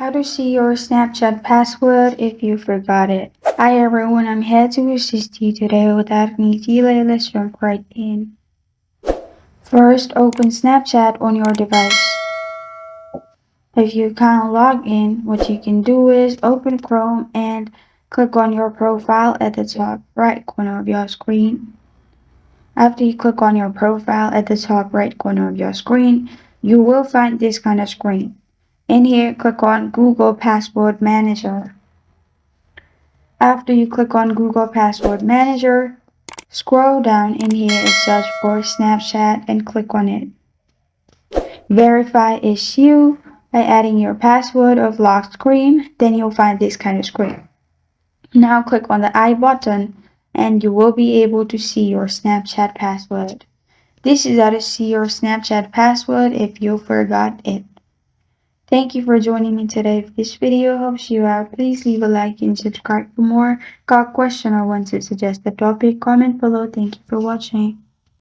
How to see your Snapchat password if you forgot it. Hi everyone, I'm here to assist you today. Without any delay, let's jump right in. First, open Snapchat on your device. If you can't log in, what you can do is open Chrome and click on your profile at the top right corner of your screen. After you click on your profile at the top right corner of your screen, you will find this kind of screen. In here, click on Google Password Manager. After you click on Google Password Manager, scroll down in here and search for Snapchat and click on it. Verify it's you by adding your password of lock screen, then you'll find this kind of screen. Now click on the I button and you will be able to see your Snapchat password. This is how to see your Snapchat password if you forgot it. Thank you for joining me today. If this video helps you out, please leave a like and subscribe for more. Got a question or want to suggest a topic? Comment below. Thank you for watching.